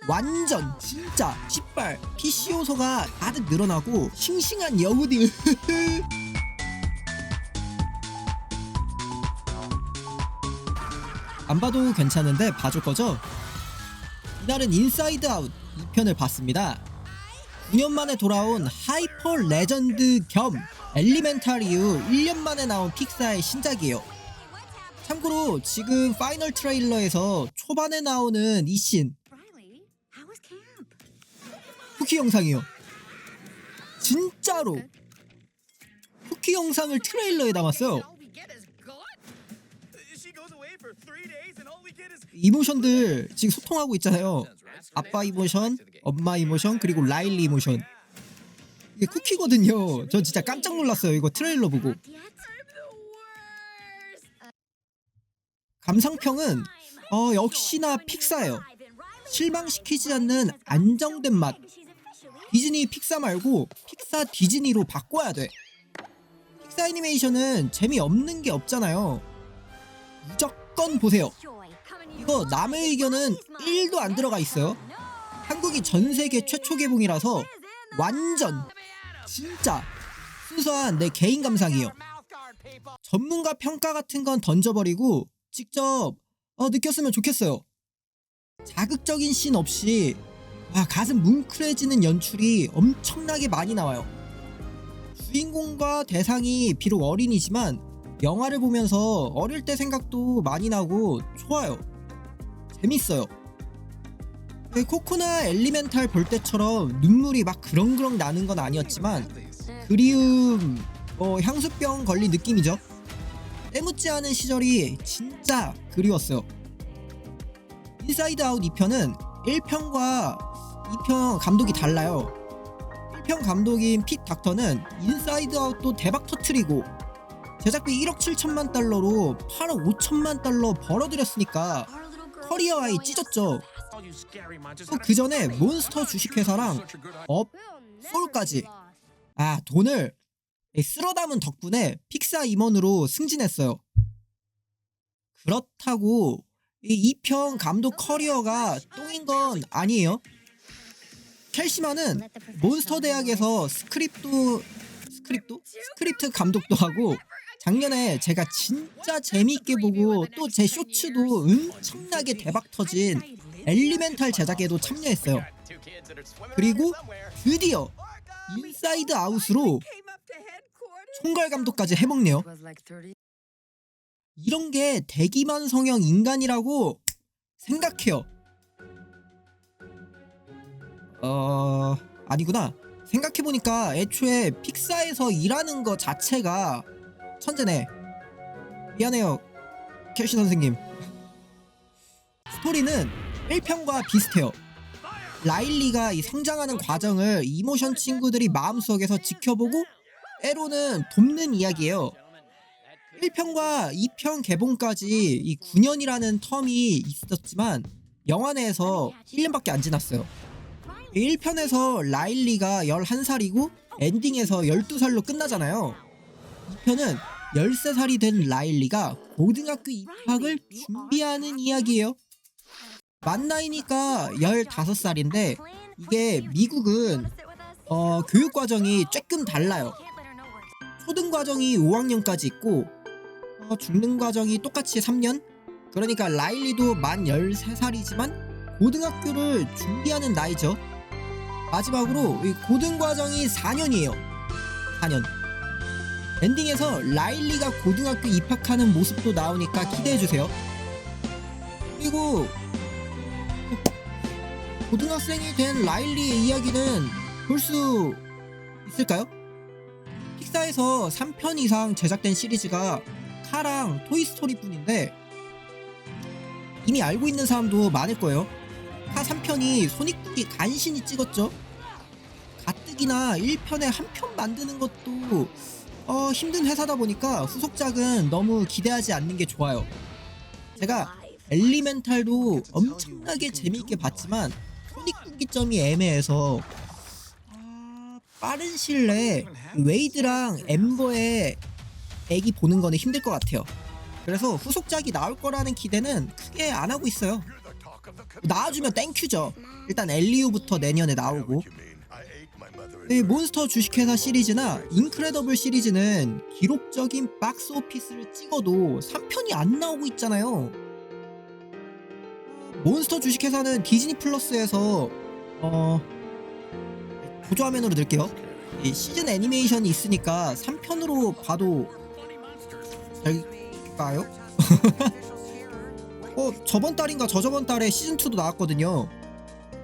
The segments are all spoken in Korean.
완전 진짜 씨발 PC 요소가 가득 늘어나고 싱싱한 여우들 안 봐도 괜찮은데 봐줄 거죠? 이날은 인사이드 아웃 2편을 봤습니다. 9년 만에 돌아온 하이퍼 레전드 겸 엘리멘탈 이후 1년 만에 나온 픽사의 신작이에요. 참고로 지금 파이널 트레일러에서 초반에 나오는 이 씬 쿠키 영상이요. 진짜로 쿠키 영상을 트레일러에 담았어요. 이모션들 지금 소통하고 있잖아요. 아빠 이모션, 엄마 이모션, 그리고 라일리 이모션. 이게 쿠키거든요. 전 진짜 깜짝 놀랐어요. 이거 트레일러 보고. 감상평은 역시나 픽사예요. 실망시키지 않는 안정된 맛. 디즈니 픽사 말고 픽사 디즈니로 바꿔야 돼. 픽사 애니메이션은 재미없는 게 없잖아요. 무조건 보세요. 이거 남의 의견은 1도 안 들어가 있어요. 한국이 전세계 최초 개봉이라서 완전 진짜 순수한 내 개인 감상이에요. 전문가 평가 같은 건 던져버리고 직접 느꼈으면 좋겠어요. 자극적인 씬 없이 가슴 뭉클해지는 연출이 엄청나게 많이 나와요. 주인공과 대상이 비록 어린이지만 영화를 보면서 어릴 때 생각도 많이 나고 좋아요. 재밌어요. 코코나 엘리멘탈 볼 때처럼 눈물이 막 그렁그렁 나는 건 아니었지만 그리움, 향수병 걸린 느낌이죠. 때묻지 않은 시절이 진짜 그리웠어요. 인사이드 아웃 2편은 1편과 2편 감독이 달라요. 1편 감독인 핏 닥터는 인사이드 아웃도 대박 터트리고 제작비 1억 7천만 달러로 8억 5천만 달러 벌어들였으니까 커리어 하이 찢었죠. 그 전에 몬스터 주식회사랑 소울까지 돈을 쓸어 담은 덕분에 픽사 임원으로 승진했어요. 그렇다고 이 2편 감독 커리어가 똥인 건 아니에요. 켈시만은 몬스터 대학에서 스크립트 감독도 하고 작년에 제가 진짜 재미있게 보고 또 제 쇼츠도 엄청나게 대박 터진 엘리멘탈 제작에도 참여했어요. 그리고 드디어 인사이드 아웃으로 총괄 감독까지 해먹네요. 이런 게 대기만 성형 인간이라고 생각해요. 아니구나. 생각해보니까 애초에 픽사에서 일하는 거 자체가 천재네. 미안해요, 캐시 선생님. 스토리는 1편과 비슷해요. 라일리가 이 성장하는 과정을 이모션 친구들이 마음속에서 지켜보고 때로는 돕는 이야기예요. 1편과 2편 개봉까지 이 9년이라는 텀이 있었지만 영화 내에서 1년밖에 안 지났어요. 1편에서 라일리가 11살이고 엔딩에서 12살로 끝나잖아요. 2편은 13살이 된 라일리가 고등학교 입학을 준비하는 이야기예요. 만 나이니까 15살인데 이게 미국은 교육과정이 조금 달라요. 초등과정이 5학년까지 있고 중등과정이 똑같이 3년? 그러니까 라일리도 만 13살이지만 고등학교를 준비하는 나이죠. 마지막으로 이 고등과정이 4년이에요. 4년. 엔딩에서 라일리가 고등학교 입학하는 모습도 나오니까 기대해주세요. 그리고 고등학생이 된 라일리의 이야기는 볼 수 있을까요? 픽사에서 3편 이상 제작된 시리즈가 카랑 토이스토리 뿐인데 이미 알고 있는 사람도 많을 거예요. 카 3편이 손익국이 간신히 찍었죠. 가뜩이나 1편에 한 편 만드는 것도 힘든 회사다 보니까 후속작은 너무 기대하지 않는 게 좋아요. 제가 엘리멘탈도 엄청나게 재미있게 봤지만 손익국기점이 애매해서 빠른 시일 내에 웨이드랑 엠버의 애기 보는 거는 힘들 것 같아요. 그래서 후속작이 나올 거라는 기대는 크게 안 하고 있어요. 나와주면 땡큐죠. 일단 엘리오부터 내년에 나오고, 이 몬스터 주식회사 시리즈나 인크레더블 시리즈는 기록적인 박스 오피스를 찍어도 3편이 안 나오고 있잖아요. 몬스터 주식회사는 디즈니 플러스에서 보조화면으로 넣을게요. 이 시즌 애니메이션이 있으니까 3편으로 봐도 될까요? 저번 달인가 저저번 달에 시즌2도 나왔거든요.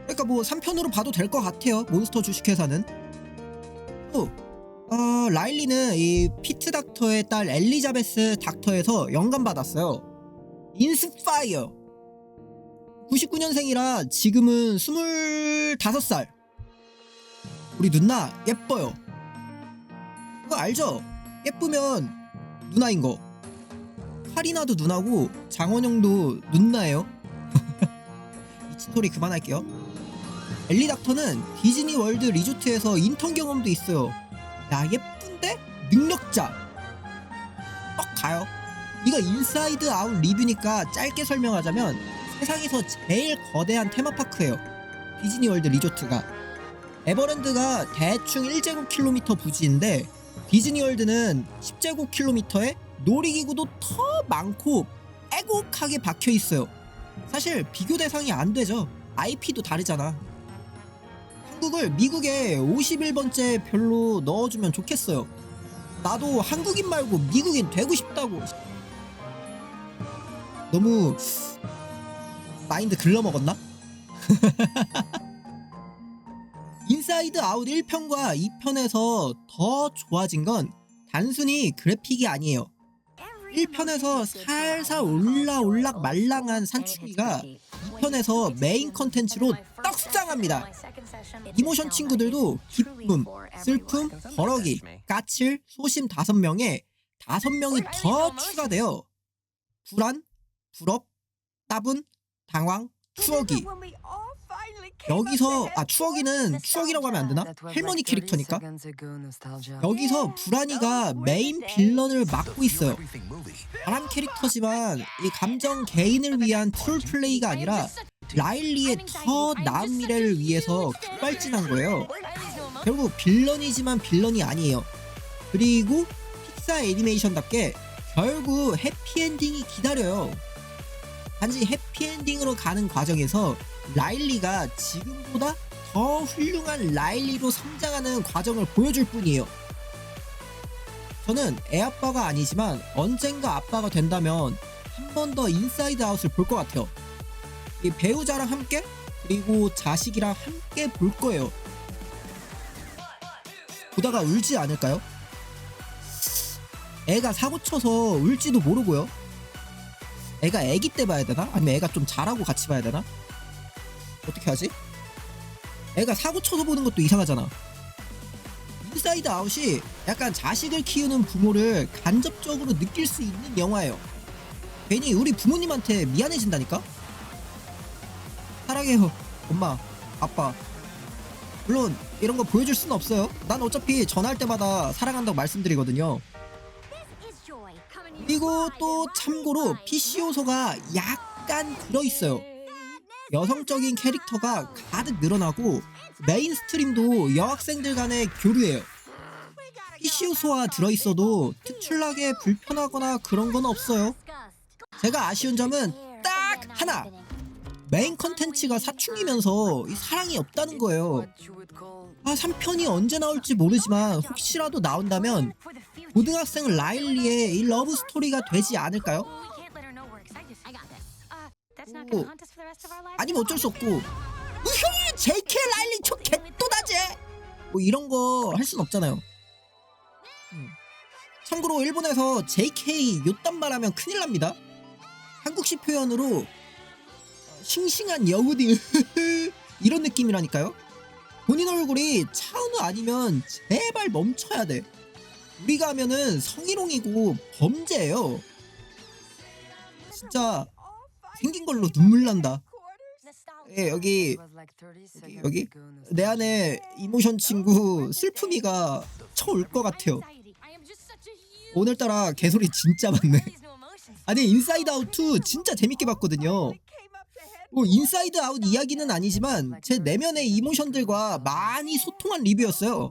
그러니까 뭐 3편으로 봐도 될 것 같아요. 몬스터 주식회사는. 또 라일리는 이 피트 닥터의 딸 엘리자베스 닥터에서 영감받았어요. 인스파이어. 99년생이라 지금은 25살. 우리 누나 예뻐요. 그거 알죠? 예쁘면 누나인 거. 카리나도 누나고 장원영도 누나예요. 이 스토리 그만할게요. 엘리 닥터는 디즈니 월드 리조트에서 인턴 경험도 있어요. 야, 예쁜데? 능력자. 떡 가요. 이거 인사이드 아웃 리뷰니까 짧게 설명하자면 세상에서 제일 거대한 테마파크예요. 디즈니 월드 리조트가. 에버랜드가 대충 1제곱킬로미터 부지인데 디즈니 월드는 10제곱킬로미터에 놀이기구도 더 많고 빼곡하게 박혀있어요. 사실 비교 대상이 안 되죠. IP도 다르잖아. 한국을 미국의 51번째 별로 넣어주면 좋겠어요. 나도 한국인 말고 미국인 되고 싶다고. 너무 마인드 글러먹었나? 인사이드 아웃 1편과 2편에서 더 좋아진 건 단순히 그래픽이 아니에요. 1편에서 살살 올락 말랑한 산축기가 2편에서 메인 컨텐츠로 떡상합니다. 이모션 친구들도 기쁨, 슬픔, 버럭이, 까칠, 소심 5명에 5명이 더 추가되어 불안, 부럽, 따분, 당황, 추억이. 여기서 추억이는 추억이라고 하면 안 되나? 할머니 캐릭터니까. 여기서 불안이가 메인 빌런을 맡고 있어요. 바람 캐릭터지만 이 감정 개인을 위한 트롤 플레이가 아니라 라일리의 더 나은 미래를 위해서 급발진한 거예요. 결국 빌런이지만 빌런이 아니에요. 그리고 픽사 애니메이션답게 결국 해피엔딩이 기다려요. 단지 해피엔딩으로 가는 과정에서 라일리가 지금보다 더 훌륭한 라일리로 성장하는 과정을 보여줄 뿐이에요. 저는 애아빠가 아니지만 언젠가 아빠가 된다면 한 번 더 인사이드 아웃을 볼 것 같아요. 이 배우자랑 함께 그리고 자식이랑 함께 볼 거예요. 보다가 울지 않을까요? 애가 사고 쳐서 울지도 모르고요. 애가 애기 때 봐야 되나? 아니면 애가 좀 자라고 같이 봐야 되나? 어떻게 하지? 애가 사고 쳐서 보는 것도 이상하잖아. 인사이드 아웃이 약간 자식을 키우는 부모를 간접적으로 느낄 수 있는 영화예요. 괜히 우리 부모님한테 미안해진다니까? 사랑해요, 엄마, 아빠. 물론 이런 거 보여줄 수는 없어요. 난 어차피 전화할 때마다 사랑한다고 말씀드리거든요. 그리고 또 참고로 PC 요소가 약간 들어있어요. 여성적인 캐릭터가 가득 늘어나고 메인 스트림도 여학생들 간의 교류예요. PC 요소가 들어있어도 특출나게 불편하거나 그런 건 없어요. 제가 아쉬운 점은 딱 하나! 메인 컨텐츠가 사춘기면서 이 사랑이 없다는 거예요. 3편이 언제 나올지 모르지만 혹시라도 나온다면 고등학생 라일리의 이 러브 스토리가 되지 않을까요? 아니면 어쩔 수 없고 우효! JK 라일리 저 개또다제! 뭐 이런 거 할 순 없잖아요. 참고로 일본에서 JK 요딴 말하면 큰일 납니다. 한국식 표현으로 싱싱한 여우디 이런 느낌이라니까요. 본인 얼굴이 차은우 아니면 제발 멈춰야 돼. 우리가 하면은 성희롱이고 범죄예요. 진짜 생긴 걸로 눈물 난다. 여기 내 안에 이모션 친구 슬픔이가 쳐올 것 같아요. 오늘따라 개소리 진짜 많네. 아니 인사이드 아웃 2 진짜 재밌게 봤거든요. 뭐 인사이드 아웃 이야기는 아니지만 제 내면의 이모션들과 많이 소통한 리뷰였어요.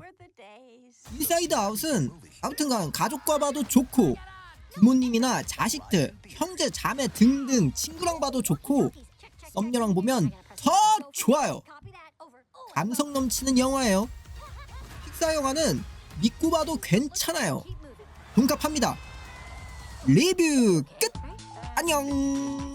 인사이드 아웃은 아무튼간 가족과 봐도 좋고 부모님이나 자식들, 형제, 자매 등등 친구랑 봐도 좋고 썸녀랑 보면 더 좋아요. 감성 넘치는 영화예요. 픽사 영화는 믿고 봐도 괜찮아요. 돈값합니다. 리뷰 끝! 안녕!